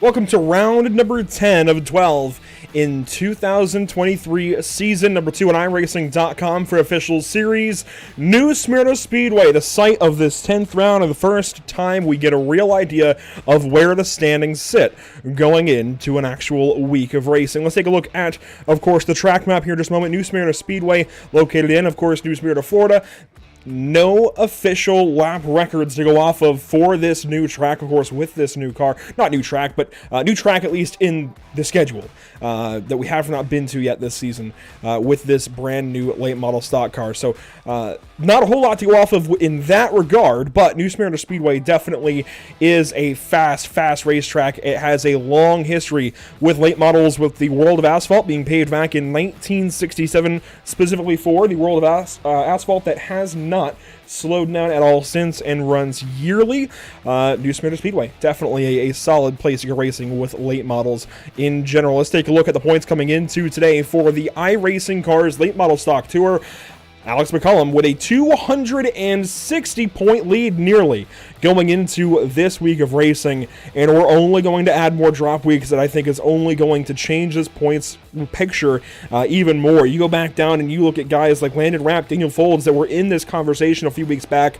Welcome to round number 10 of 12 in 2023 season number 2 on iRacing.com for official series. New Smyrna Speedway, the site of this 10th round, and the first time we get a real idea of where the standings sit going into an actual week of racing. Let's take a look at, of course, the track map here in just a moment. New Smyrna Speedway, located in, of course, New Smyrna, Florida. No official lap records to go off of for this new track, of course, with this new car. Not new track, but new track at least in the schedule that we have not been to yet this season with this brand new late model stock car. So not a whole lot to go off of in that regard, but New Smyrna Speedway definitely is a fast racetrack. It has a long history with late models, with the World of Asphalt being paved back in 1967 specifically for the World of Asphalt that has not slowed down at all since and runs yearly. New Smyrna Speedway, definitely a solid place to go racing with late models in general. Let's take a look at the points coming into today for the iRacing Cars Late Model Stock Tour. Alex McCullum with a 260-point lead nearly going into this week of racing, and we're only going to add more drop weeks that I think is only going to change this points picture even more. You go back down and you look at guys like Landon Rapp, Daniel Folds that were in this conversation a few weeks back,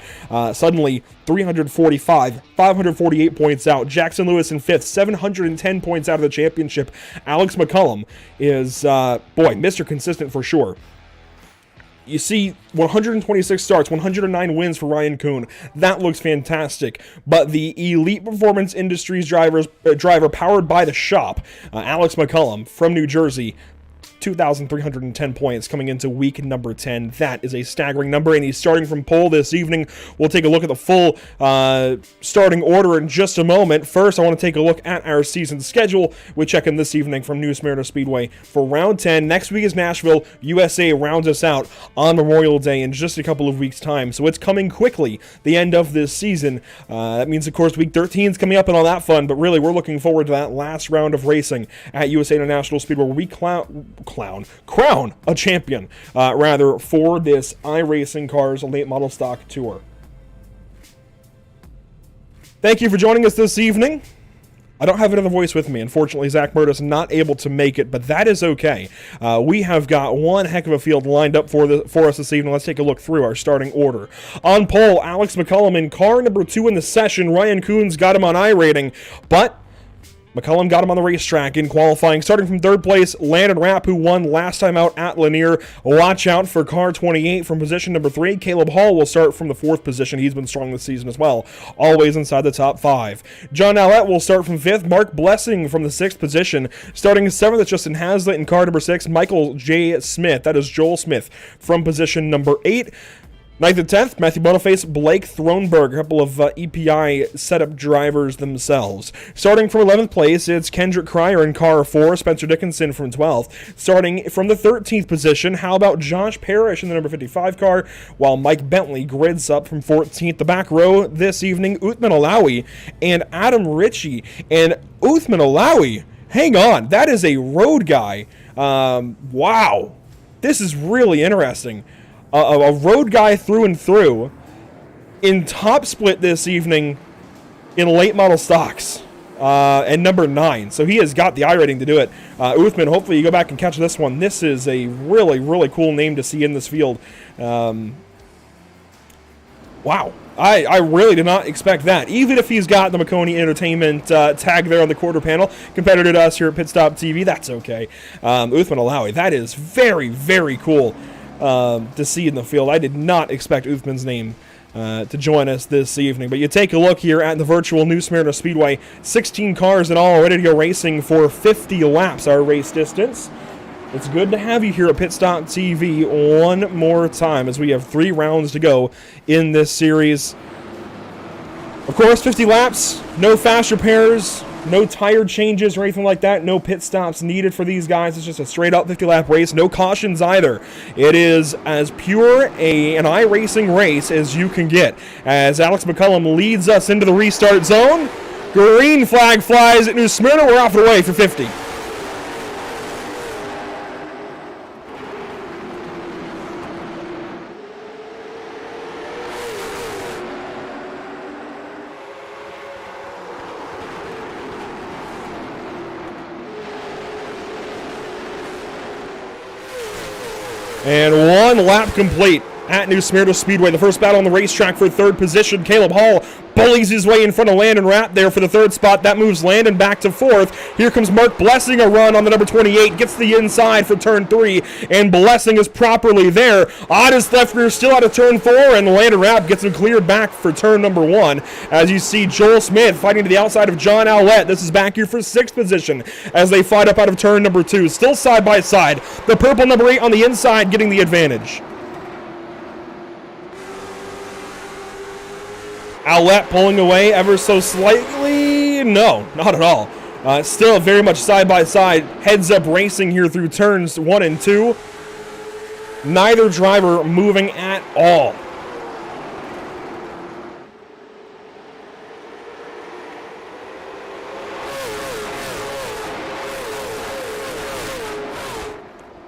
suddenly 345, 548 points out. Jackson Lewis in 5th, 710 points out of the championship. Alex McCullum is, boy, Mr. Consistent for sure. You see 126 starts, 109 wins for Ryan Kuhn. That looks fantastic. But the Elite Performance Industries driver powered by the shop, Alex McCullum from New Jersey, 2,310 points coming into week number 10. That is a staggering number, and he's starting from pole this evening. We'll take a look at the full starting order in just a moment. First, I want to take a look at our season schedule. We check in this evening from New Smyrna Speedway for round 10. Next week is Nashville. USA rounds us out on Memorial Day in just a couple of weeks' time, so it's coming quickly, the end of this season. That means, of course, week 13 is coming up and all that fun, but really, we're looking forward to that last round of racing at USA International Speedway, where we crown a champion, rather, for this iRacing Cars Late Model Stock Tour. Thank you for joining us this evening. I don't have another voice with me. Unfortunately, Zach Murda's not able to make it, but that is okay. We have got one heck of a field lined up for us this evening. Let's take a look through our starting order. On pole, Alex McCullum in car number 2 in the session. Ryan Kuhn's got him on iRating, but McCullum got him on the racetrack in qualifying. Starting from 3rd place, Landon Rapp, who won last time out at Lanier. Watch out for car 28 from position number 3. Caleb Hall will start from the 4th position. He's been strong this season as well, always inside the top 5. John Allett will start from 5th. Mark Blessing from the 6th position. Starting 7th is Justin Hazlitt in car number 6. Michael J. Smith, that is Joel Smith, from position number 8. 9th and 10th, Matthew Boniface, Blake Thronberg, a couple of EPI setup drivers themselves. Starting from 11th place, it's Kendrick Cryer in car 4, Spencer Dickinson from 12th. Starting from the 13th position, how about Josh Parrish in the number 55 car, while Mike Bentley grids up from 14th. The back row this evening, Uthman Alawi and Adam Ritchie. And Uthman Alawi, hang on, that is a road guy. Wow, this is really interesting. A road guy through and through in top split this evening in late model stocks and number 9. So he has got the iRating to do it. Uthman, hopefully you go back and catch this one. This is a really cool name to see in this field. Wow. I really did not expect that. Even if he's got the McConey Entertainment tag there on the quarter panel, competitor to us here at Pit Stop TV, that's okay. Uthman Alawi, that is very cool to see in the field. I did not expect Uthman's name to join us this evening. But you take a look here at the virtual New Smyrna Speedway. 16 cars in all ready to go racing for 50 laps, our race distance. It's good to have you here at Pit Stop TV one more time as we have 3 rounds to go in this series. Of course, 50 laps, no fast repairs, no tire changes or anything like that, no pit stops needed for these guys. It's just a straight-up 50-lap race, no cautions either. It is as pure an iRacing race as you can get. As Alex McCullum leads us into the restart zone, green flag flies at New Smyrna. We're off and away for 50. And one lap complete at New Smyrna Speedway. The first battle on the racetrack for third position. Caleb Hall bullies his way in front of Landon Rapp there for the third spot. That moves Landon back to fourth. Here comes Mark Blessing, a run on the number 28. Gets the inside for turn 3, and Blessing is properly there. Otis Leffner still out of turn 4, and Landon Rapp gets him cleared back for turn number 1. As you see Joel Smith fighting to the outside of John Owlett. This is back here for 6th position as they fight up out of turn number 2. Still side by side. The purple number 8 on the inside getting the advantage. Owlett pulling away ever so slightly. No, not at all. Still very much side by side. Heads up racing here through turns 1 and 2. Neither driver moving at all.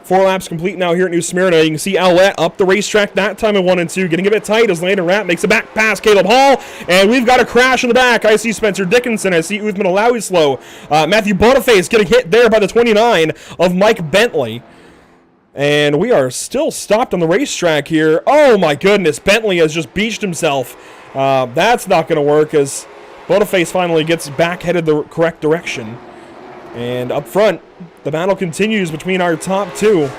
Four laps complete now here at New Smyrna. You can see Owlett up the racetrack that time in 1 and 2. Getting a bit tight as Landon Rapp makes a back pass Caleb Hall. And we've got a crash in the back. I see Spencer Dickinson. I see Uthman Alawi slow. Matthew Boniface getting hit there by the 29 of Mike Bentley. And we are still stopped on the racetrack here. Oh my goodness. Bentley has just beached himself. That's not going to work as Boniface finally gets back headed the correct direction. And up front, the battle continues between our top 2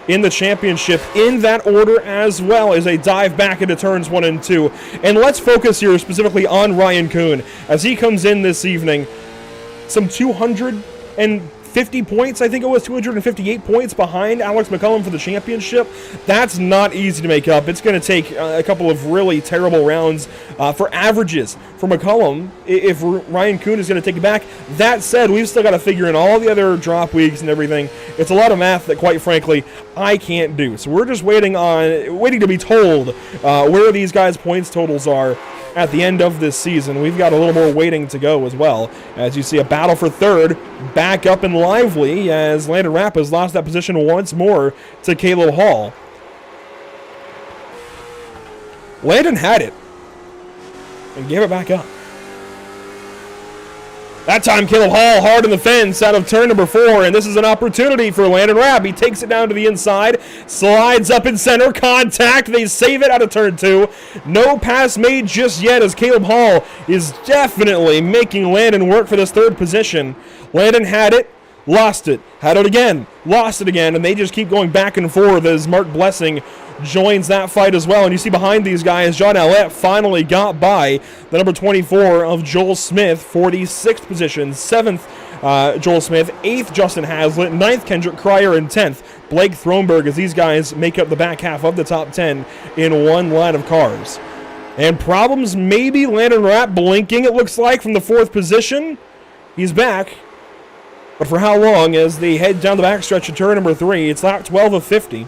in the championship in that order as well as they dive back into turns 1 and 2. And let's focus here specifically on Ryan Kuhn as he comes in this evening. Some 250 points, I think it was 258 points behind Alex McCullum for the championship. That's not easy to make up. It's going to take a couple of really terrible rounds for averages for McCullum if Ryan Kuhn is going to take it back. That said, we've still got to figure in all the other drop weeks and everything. It's a lot of math that, quite frankly, I can't do. So we're just waiting to be told where these guys' points totals are at the end of this season. We've got a little more waiting to go as well. As you see, a battle for third back up and lively as Landon Rapp has lost that position once more to Caleb Hall. Landon had it and gave it back up. That time, Caleb Hall hard in the fence out of turn number 4, and this is an opportunity for Landon Rapp. He takes it down to the inside, slides up in center, contact. They save it out of turn 2. No pass made just yet as Caleb Hall is definitely making Landon work for this third position. Landon had it, lost it, had it again, lost it again, and they just keep going back and forth as Mark Blessing joins that fight as well. And you see behind these guys, John Owlett finally got by the number 24 of Joel Smith for the 6th position. 7th, Joel Smith. 8th, Justin Haslett. 9th, Kendrick Cryer. And 10th, Blake Throneberg, as these guys make up the back half of the top 10 in one line of cars. And problems maybe. Landon Rapp blinking, it looks like, from the 4th position. He's back. But for how long as they head down the backstretch of turn number 3? It's lap 12 of 50.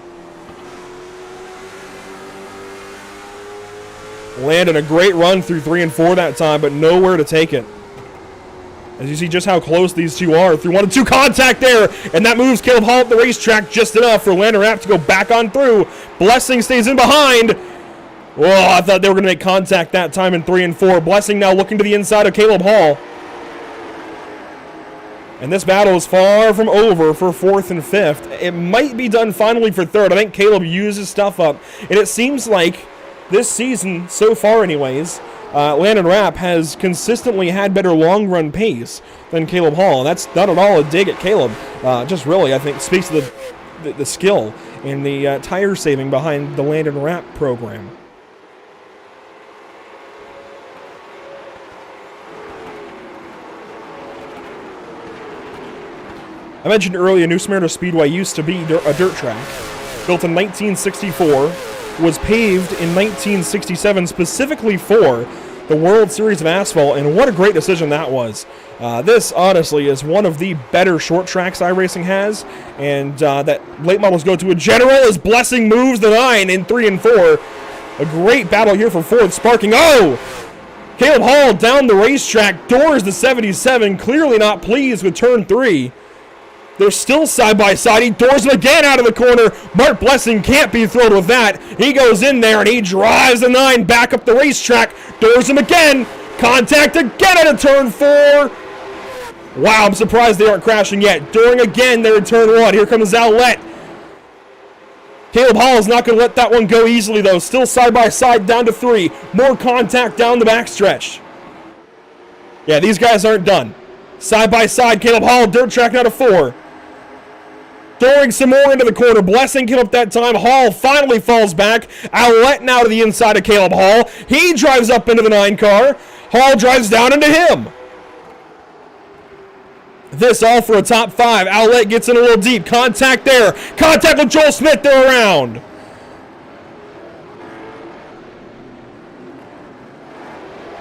Landon a great run through 3 and 4 that time, but nowhere to take it. As you see just how close these two are. Through 1 and 2 contact there, and that moves Caleb Hall up the racetrack just enough for Landon Rapp to go back on through. Blessing stays in behind. Oh, I thought they were going to make contact that time in 3 and 4. Blessing now looking to the inside of Caleb Hall. And this battle is far from over for 4th and 5th. It might be done finally for 3rd. I think Caleb uses stuff up, and it seems like this season, so far anyways, Landon Rapp has consistently had better long-run pace than Caleb Hall. That's not at all a dig at Caleb. Just really, I think, speaks to the skill and the tire saving behind the Landon Rapp program. I mentioned earlier, New Smyrna Speedway used to be a dirt track. Built in 1964, was paved in 1967 specifically for the World Series of Asphalt, and what a great decision that was. This, honestly, is one of the better short tracks iRacing has, and that late models go to a general as Blessing moves the 9 in 3 and 4. A great battle here for 4th, sparking. Oh! Caleb Hall down the racetrack, doors the 77, clearly not pleased with turn 3. They're still side by side. He doors him again out of the corner. Mark Blessing can't be thrilled with that. He goes in there and he drives the 9 back up the racetrack. Doors him again. Contact again out of turn 4. Wow, I'm surprised they aren't crashing yet. Dooring again there in turn 1. Here comes Owlett. Caleb Hall is not going to let that one go easily, though. Still side by side, down to 3. More contact down the backstretch. Yeah, these guys aren't done. Side by side, Caleb Hall, dirt track now to 4. Throwing some more into the corner. Blessing came up that time. Hall finally falls back. Owlette now to the inside of Caleb Hall. He drives up into the 9 car. Hall drives down into him. This all for a top 5. Owlette gets in a little deep. Contact there. Contact with Joel Smith. They're around.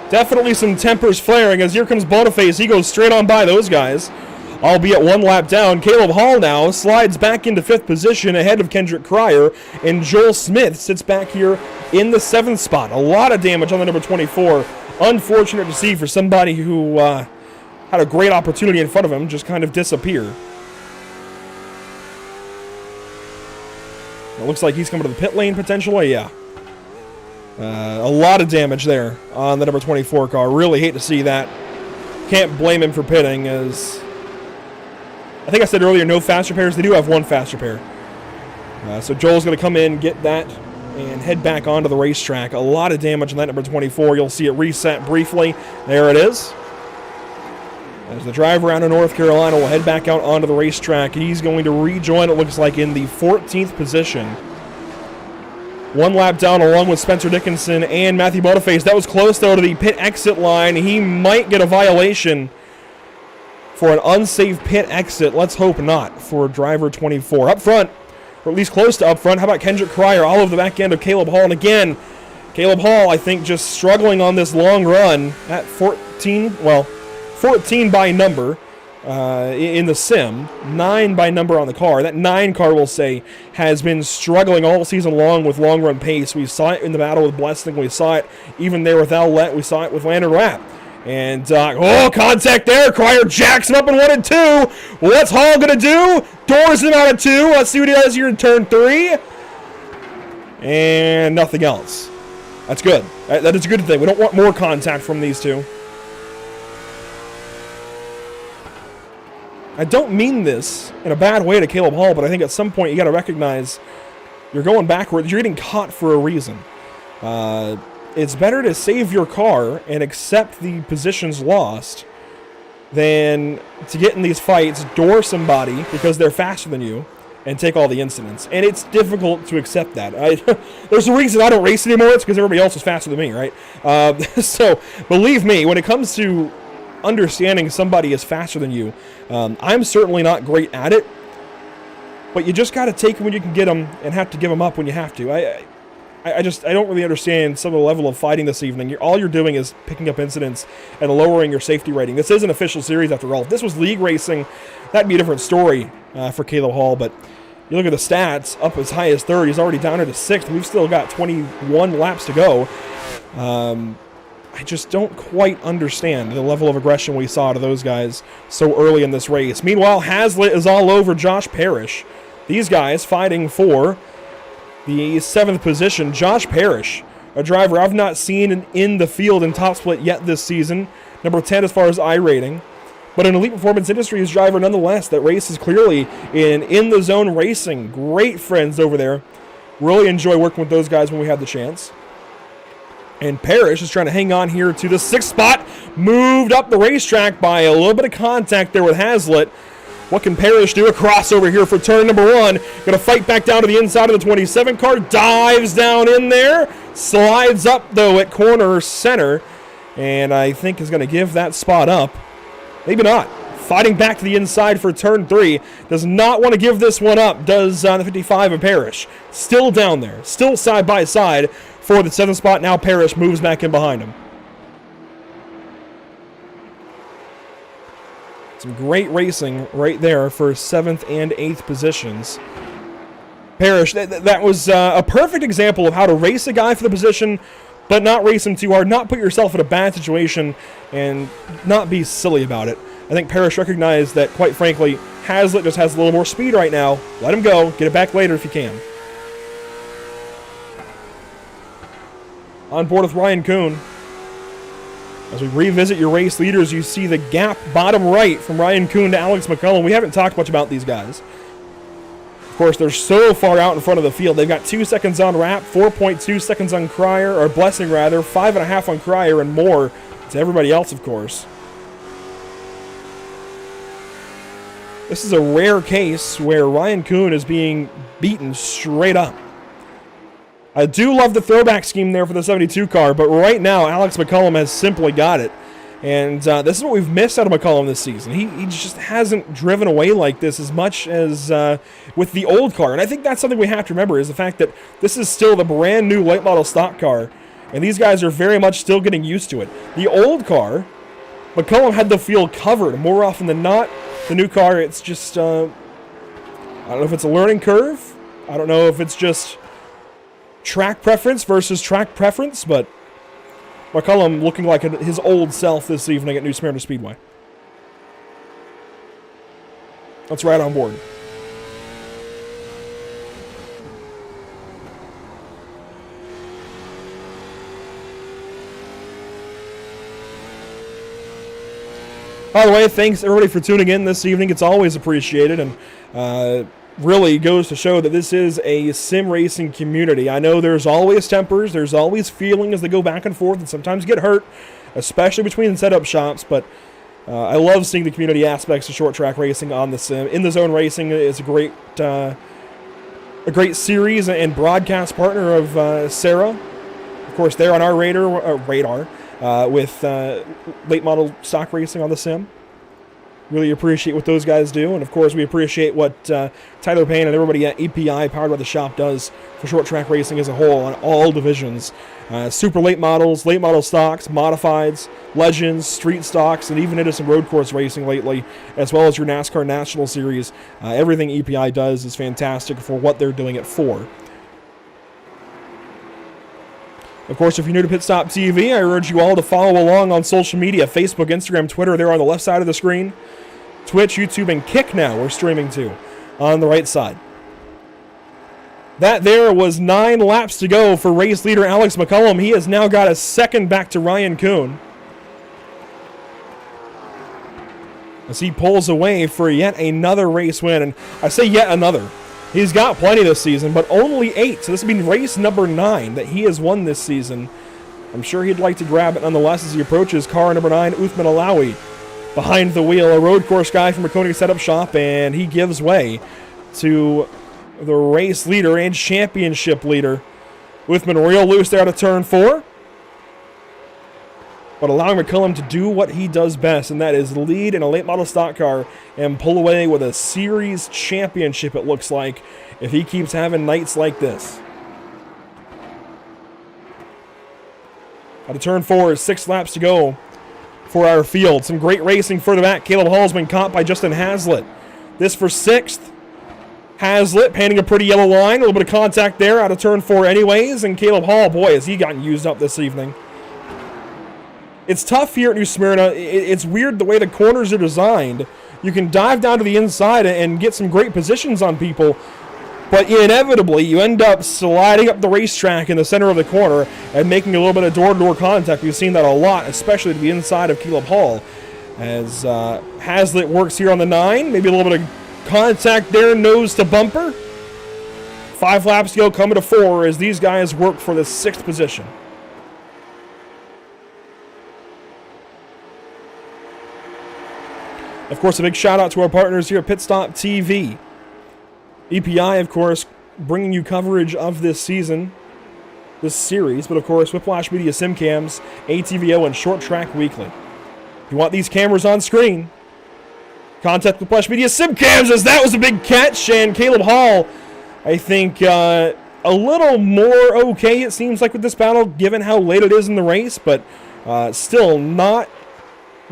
Definitely some tempers flaring as here comes Boniface. He goes straight on by those guys, albeit 1 lap down. Caleb Hall now slides back into 5th position ahead of Kendrick Cryer, and Joel Smith sits back here in the 7th spot. A lot of damage on the number 24. Unfortunate to see for somebody who had a great opportunity in front of him just kind of disappear. It looks like he's coming to the pit lane potentially, yeah. A lot of damage there on the number 24 car. Really hate to see that. Can't blame him for pitting, as I think I said earlier, no fast repairs. They do have 1 fast repair. So Joel's going to come in, get that, and head back onto the racetrack. A lot of damage on that number 24. You'll see it reset briefly. There it is. As the driver out of North Carolina will head back out onto the racetrack, he's going to rejoin, it looks like, in the 14th position. 1 lap down along with Spencer Dickinson and Matthew Boniface. That was close, though, to the pit exit line. He might get a violation for an unsafe pit exit. Let's hope not for driver 24. Up front, or at least close to up front, how about Kendrick Cryer all over the back end of Caleb Hall? And again, Caleb Hall, I think, just struggling on this long run at 14, well, 14 by number in the sim, 9 by number on the car. That 9 car, we'll say, has been struggling all season long with long run pace. We saw it in the battle with Blessing. We saw it even there with Owlette. We saw it with Landon Rapp. And, contact there. Cryer jacks him up in 1 and 2. What's Hall going to do? Doors him out of 2. Let's see what he does here in turn 3. And nothing else. That's good. That is a good thing. We don't want more contact from these two. I don't mean this in a bad way to Caleb Hall, but I think at some point you got to recognize you're going backwards. You're getting caught for a reason. It's better to save your car and accept the positions lost than to get in these fights, door somebody because they're faster than you, and take all the incidents. And it's difficult to accept that. There's a reason I don't race anymore. It's because everybody else is faster than me, right? So believe me, when it comes to understanding somebody is faster than you, I'm certainly not great at it, but you just got to take them when you can get them and have to give them up when you have to. I don't really understand some of the level of fighting this evening. All you're doing is picking up incidents and lowering your safety rating. This is an official series after all. If this was league racing, that'd be a different story for Caleb Hall, but you look at the stats, up as high as 3rd. He's already down into 6th. We've still got 21 laps to go. I just don't quite understand the level of aggression we saw to those guys so early in this race. Meanwhile, Hazlitt is all over Josh Parrish. These guys fighting for the 7th position. Josh Parrish, a driver I've not seen in the field in top split yet this season. Number 10 as far as I rating. But an Elite Performance Industries driver nonetheless that races clearly in the zone racing. Great friends over there. Really enjoy working with those guys when we have the chance. And Parrish is trying to hang on here to the 6th spot. Moved up the racetrack by a little bit of contact there with Hazlitt. What can Parrish do? A crossover here for turn number 1. Going to fight back down to the inside of the 27 car. Dives down in there. Slides up, though, at corner center. And I think is going to give that spot up. Maybe not. Fighting back to the inside for turn 3. Does not want to give this one up. Does the 55 of Parrish. Still down there. Still side by side for the 7th spot. Now Parrish moves back in behind him. Some great racing right there for 7th and 8th positions. Parrish, that was a perfect example of how to race a guy for the position, but not race him too hard, not put yourself in a bad situation, and not be silly about it. I think Parrish recognized that, quite frankly, Hazlitt just has a little more speed right now. Let him go. Get it back later if you can. On board with Ryan Kuhn. As we revisit your race leaders, you see the gap bottom right from Ryan Kuhn to Alex McCullum. We haven't talked much about these guys. Of course, they're so far out in front of the field. They've got 2 seconds on Rap, 4.2 seconds on Crier, or Blessing rather, 5.5 on Crier, and more to everybody else, of course. This is a rare case where Ryan Kuhn is being beaten straight up. I do love the throwback scheme there for the 72 car, but right now, Alex McCullum has simply got it. And this is what we've missed out of McCullum this season. He just hasn't driven away like this as much as with the old car. And I think that's something we have to remember, is the fact that this is still the brand new late model stock car. And these guys are very much still getting used to it. The old car, McCullum had the field covered more often than not. The new car, it's just, I don't know if it's a learning curve. I don't know if it's just track preference versus track preference, but McCullum looking like his old self this evening at New Smyrna Speedway. That's right on board. By the way, thanks everybody for tuning in this evening. It's always appreciated, and really goes to show that this is a sim racing community. I know there's always tempers, there's always feelings that go back and forth and sometimes get hurt, especially between setup shops, but I love seeing the community aspects of short track racing on the sim. In the Zone Racing is a great series and broadcast partner of Sarah. Of course, they're on our radar with late model stock racing on the sim. Really appreciate what those guys do, and of course we appreciate what Tyler Payne and everybody at EPI, Powered by the Shop, does for short track racing as a whole on all divisions. Super late models, late model stocks, modifieds, legends, street stocks, and even into some road course racing lately, as well as your NASCAR National Series. Everything EPI does is fantastic for what they're doing it for. Of course, if you're new to Pit Stop TV, I urge you all to follow along on social media, Facebook, Instagram, Twitter. They're on the left side of the screen. Twitch, YouTube, and Kick now we're streaming to on the right side. That there was 9 laps to go for race leader Alex McCullum. He has now got a second back to Ryan Kuhn, as he pulls away for yet another race win. And I say yet another. He's got plenty this season, but only 8. So this would be race number 9 that he has won this season. I'm sure he'd like to grab it nonetheless as he approaches car number 9, Uthman Alawi. Behind the wheel, a road course guy from Marconi Setup Shop, and he gives way to the race leader and championship leader. Uthman real loose there out of turn 4. But allowing McCullum to do what he does best, and that is lead in a late model stock car and pull away with a series championship, it looks like, if he keeps having nights like this. Out of turn 4, 6 laps to go for our field. Some great racing further back. Caleb Hall's been caught by Justin Hazlitt. This for 6th. Hazlitt painting a pretty yellow line. A little bit of contact there out of turn 4 anyways. And Caleb Hall, boy, has he gotten used up this evening. It's tough here at New Smyrna. It's weird the way the corners are designed. You can dive down to the inside and get some great positions on people, but inevitably you end up sliding up the racetrack in the center of the corner and making a little bit of door-to-door contact. We've seen that a lot, especially to the inside of Caleb Hall. As Hazlitt works here on the 9, maybe a little bit of contact there, nose to bumper. 5 laps to go, coming to 4 as these guys work for the 6th position. Of course, a big shout out to our partners here at Pit Stop TV. EPI, of course, bringing you coverage of this season, this series, but of course, Whiplash Media Simcams, ATVO, and Short Track Weekly. If you want these cameras on screen, contact Whiplash Media Simcams, as that was a big catch, and Caleb Hall, I think, a little more okay, it seems like, with this battle, given how late it is in the race, but still not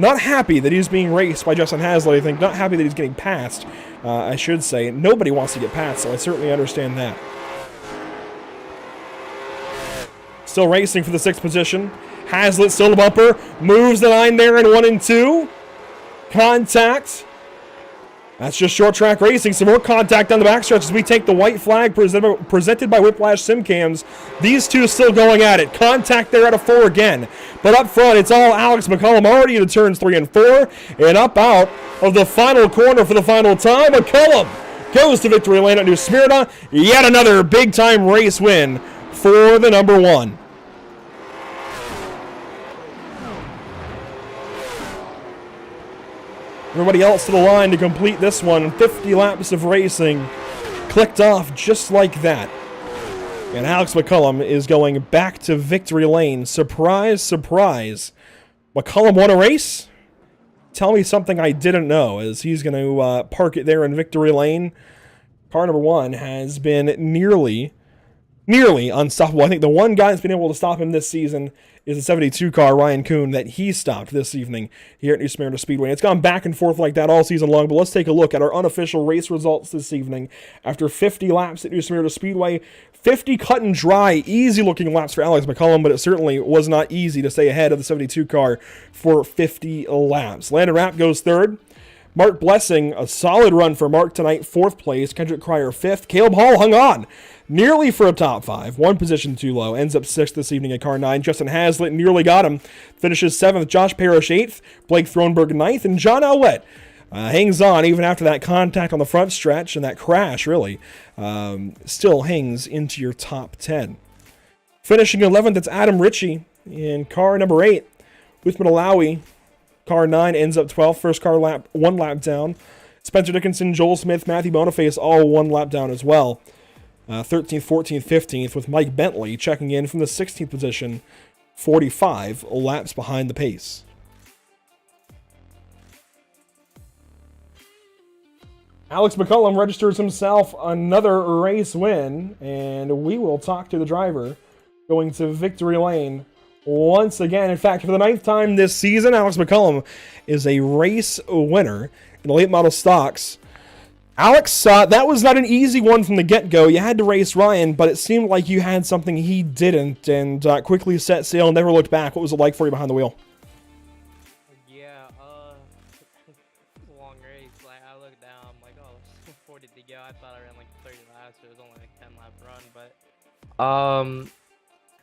happy that he's being raced by Justin Hazlitt, I think. Not happy that he's getting passed, I should say. Nobody wants to get passed, so I certainly understand that. Still racing for the 6th position. Hazlitt still the bumper. Moves the 9 there in 1 and 2. Contact. That's just short track racing. Some more contact on the backstretch as we take the white flag presented by Whiplash Simcams. These two still going at it. Contact there out of 4 again. But up front, it's all Alex McCullum already into turns 3 and 4. And up out of the final corner for the final time, McCullum goes to victory lane at New Smyrna. Yet another big-time race win for the number one. Everybody else to the line to complete this one. 50 laps of racing clicked off just like that. And Alex McCullum is going back to victory lane. Surprise, surprise. McCullum won a race? Tell me something I didn't know, as he's going to park it there in victory lane. Car number one has been nearly unstoppable. I think the one guy that's been able to stop him this season is the 72 car, Ryan Kuhn, that he stopped this evening here at New Smyrna Speedway. It's gone back and forth like that all season long, but let's take a look at our unofficial race results this evening. After 50 laps at New Smyrna Speedway, 50 cut and dry, easy-looking laps for Alex McCullum, but it certainly was not easy to stay ahead of the 72 car for 50 laps. Landon Rapp goes third. Mark Blessing, a solid run for Mark tonight, fourth place. Kendrick Cryer, fifth. Caleb Hall hung on nearly for a top five, one position too low. Ends up sixth this evening at car 9. Justin Hazlitt nearly got him. Finishes seventh. Josh Parrish, eighth. Blake Thronberg, ninth. And John Owlett hangs on even after that contact on the front stretch and that crash, really. Still hangs into your top 10. Finishing 11th, it's Adam Ritchie in car number 8. Uthman Alawi, car 9, ends up 12th. First car lap, one lap down. Spencer Dickinson, Joel Smith, Matthew Boniface, all one lap down as well. 13th, 14th, 15th, with Mike Bentley checking in from the 16th position, 45 laps behind the pace. Alex McCullum registers himself another race win, and we will talk to the driver going to victory lane once again. In fact, for the 9th time this season, Alex McCullum is a race winner in the late model stocks. Alex, that was not an easy one from the get-go. You had to race Ryan, but it seemed like you had something he didn't, and quickly set sail and never looked back. What was it like for you behind the wheel? Yeah, it's a long race. Like, I looked down, I'm like, oh, it's 40 to go. I thought I ran like 30 laps. It was only like 10 lap run, but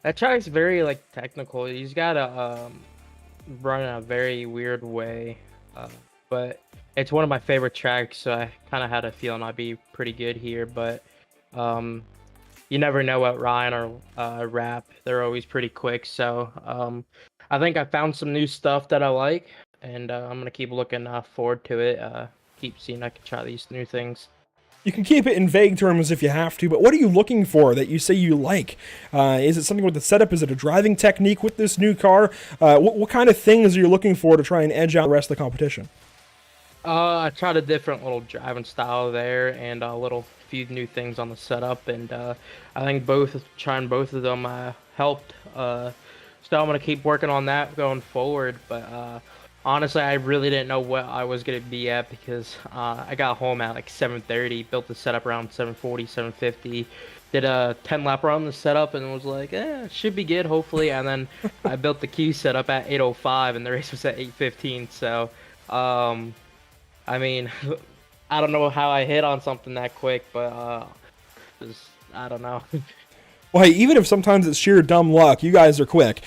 that track's very like technical. You just gotta run in a very weird way, but it's one of my favorite tracks, so I kind of had a feeling I'd be pretty good here. But you never know what Ryan or Rap. They're always pretty quick, so I think I found some new stuff that I like, and I'm gonna keep looking forward to it. Keep seeing I can try these new things. You can keep it in vague terms if you have to, but what are you looking for that you say you like? Is it something with the setup? Is it a driving technique with this new car? What kind of things are you looking for to try and edge out the rest of the competition? I tried a different little driving style there, and a little few new things on the setup, and I think trying both of them helped. So I'm gonna keep working on that going forward. But honestly, I really didn't know what I was gonna be at because I got home at like 7:30, built the setup around 7:40, 7:50. Did a 10 lap run on the setup and was like, it should be good, hopefully. And then I built the Q setup at 8:05, and the race was at 8:15. So. I mean, I don't know how I hit on something that quick, but I don't know. Well, hey, even if sometimes it's sheer dumb luck, you guys are quick.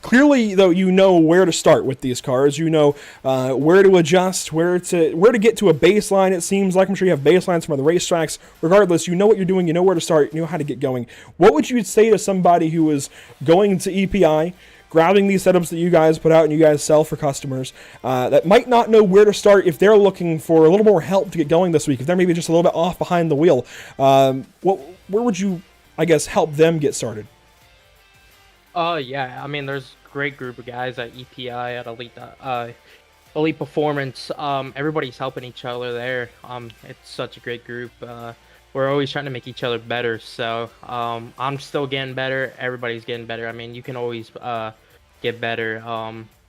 Clearly, though, you know where to start with these cars. You know where to adjust, where to get to a baseline. It seems like I'm sure you have baselines from other racetracks. Regardless, you know what you're doing. You know where to start. You know how to get going. What would you say to somebody who is going to EPI, grabbing these setups that you guys put out and you guys sell for customers that might not know where to start if they're looking for a little more help to get going this week, if they're maybe just a little bit off behind the wheel? Where would you, I guess, help them get started? Yeah, I mean, there's a great group of guys at EPI, at Elite Performance. Everybody's helping each other there. It's such a great group. We're always trying to make each other better, so I'm still getting better. Everybody's getting better. I mean, you can always get better.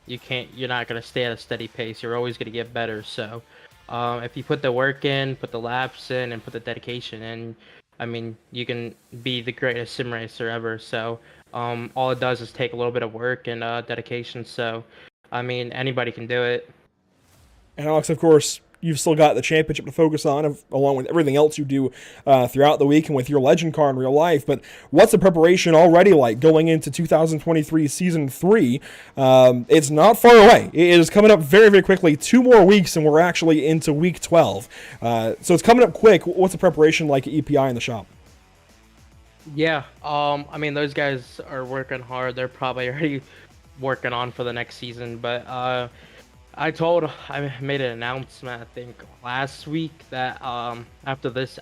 You're not gonna stay at a steady pace. You're always gonna get better. So if you put the work in, put the laps in, and put the dedication in, I mean, you can be the greatest sim racer ever. So all it does is take a little bit of work and dedication. So I mean, anybody can do it. And Alex, of course, you've still got the championship to focus on, along with everything else you do throughout the week and with your legend car in real life. But what's the preparation already like going into 2023 Season 3? It's not far away. It is coming up very, very quickly. 2 more weeks, and we're actually into week 12. So it's coming up quick. What's the preparation like at EPI in the shop? Yeah, I mean, those guys are working hard. They're probably already working on for the next season. But I made an announcement, I think, last week that after this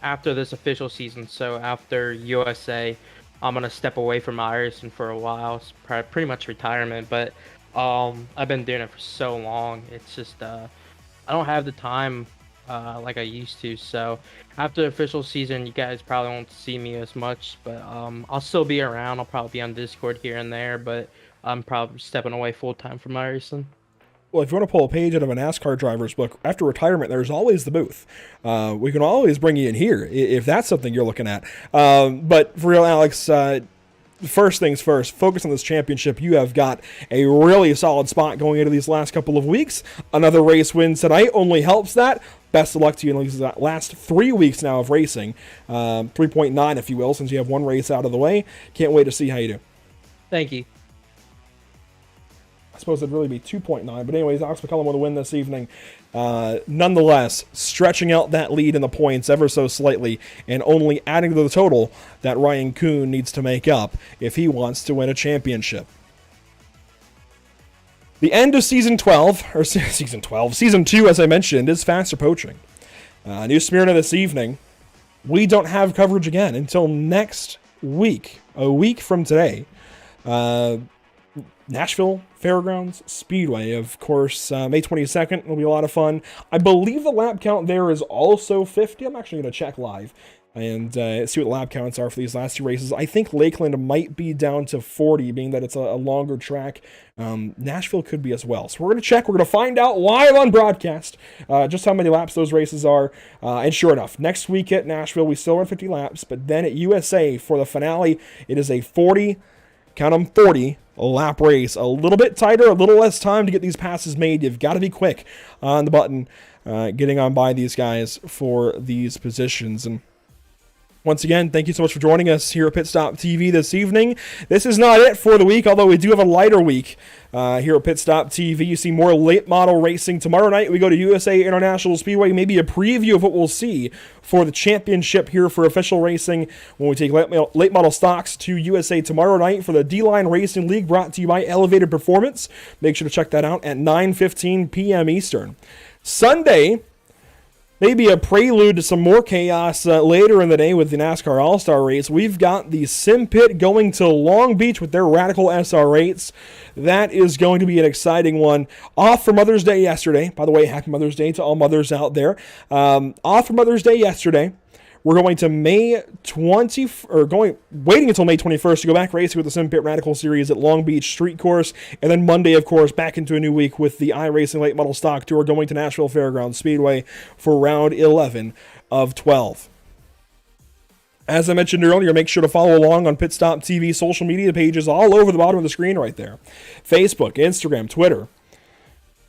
official season, so after USA, I'm gonna step away from iRacing for a while. It's pretty much retirement. But I've been doing it for so long. It's just I don't have the time like I used to. So after the official season, you guys probably won't see me as much, but I'll still be around. I'll probably be on Discord here and there, but I'm probably stepping away full time from iRacing. Well, if you want to pull a page out of a NASCAR driver's book, after retirement, there's always the booth. We can always bring you in here if that's something you're looking at. But for real, Alex, first things first, focus on this championship. You have got a really solid spot going into these last couple of weeks. Another race win tonight only helps that. Best of luck to you in these last 3 weeks now of racing. 3.9, if you will, since you have one race out of the way. Can't wait to see how you do. Thank you. I suppose it'd really be 2.9. But anyways, Alex McCullum with a win this evening. Nonetheless, stretching out that lead in the points ever so slightly and only adding to the total that Ryan Kuhn needs to make up if he wants to win a championship. The end of Season 2, as I mentioned, is fast approaching. New Smyrna this evening. We don't have coverage again until next week, a week from today. Nashville Fairgrounds Speedway, of course, May 22nd. It'll be a lot of fun. I believe the lap count there is also 50. I'm actually going to check live and see what the lap counts are for these last 2 races. I think Lakeland might be down to 40, being that it's a longer track. Nashville could be as well. So we're going to check. We're going to find out live on broadcast just how many laps those races are. And sure enough, next week at Nashville, we still run 50 laps. But then at USA, for the finale, it is a 40, count them 40, lap race. A little bit tighter, a little less time to get these passes made. You've got to be quick on the button, getting on by these guys for these positions. And once again, thank you so much for joining us here at Pit Stop TV this evening. This is not it for the week, although we do have a lighter week here at Pit Stop TV. You see more late model racing. Tomorrow night, we go to USA International Speedway, maybe a preview of what we'll see for the championship here for official racing when we take late model stocks to USA tomorrow night for the D-Line Racing League, brought to you by Elevated Performance. Make sure to check that out at 9:15 p.m. Eastern. Sunday, maybe a prelude to some more chaos later in the day with the NASCAR All-Star race. We've got the Sim Pit going to Long Beach with their Radical SR8s. That is going to be an exciting one. Off for Mother's Day yesterday. By the way, happy Mother's Day to all mothers out there. Off for Mother's Day yesterday. We're going to waiting until May 21st to go back racing with the Sim Pit Radical Series at Long Beach Street Course. And then Monday, of course, back into a new week with the iRacing Late Model Stock Tour going to Nashville Fairgrounds Speedway for round 11 of 12. As I mentioned earlier, make sure to follow along on Pit Stop TV social media pages all over the bottom of the screen right there. Facebook, Instagram, Twitter,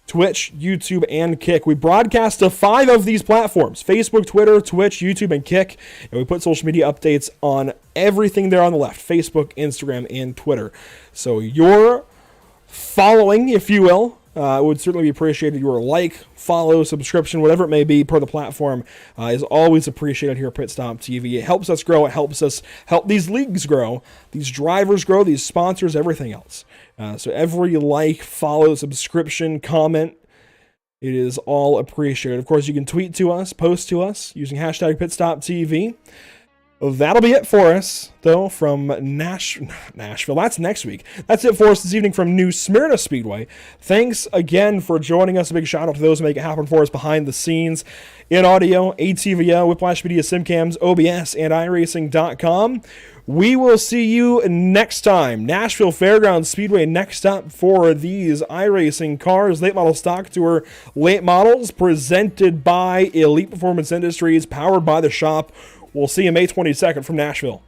Twitch, YouTube, and Kick. We broadcast to 5 of these platforms: Facebook, Twitter, Twitch, YouTube, and Kick. And we put social media updates on everything there on the left: Facebook, Instagram, and Twitter. So your following, if you will, would certainly be appreciated. Your like, follow, subscription, whatever it may be per the platform, is always appreciated here at Pit Stop TV. It helps us grow. It helps us help these leagues grow, these drivers grow, these sponsors, everything else. So every like, follow, subscription, comment, it is all appreciated. Of course, you can tweet to us, post to us using hashtag PitStopTV. That'll be it for us, though, from Nashville. That's next week. That's it for us this evening from New Smyrna Speedway. Thanks again for joining us. A big shout out to those who make it happen for us behind the scenes. In audio, ATVO, Whiplash Media, SimCams, OBS, and iRacing.com. We will see you next time. Nashville Fairgrounds Speedway next up for these iRacing cars. Late Model Stock Tour Late Models presented by Elite Performance Industries, powered by the shop. We'll see you May 22nd from Nashville.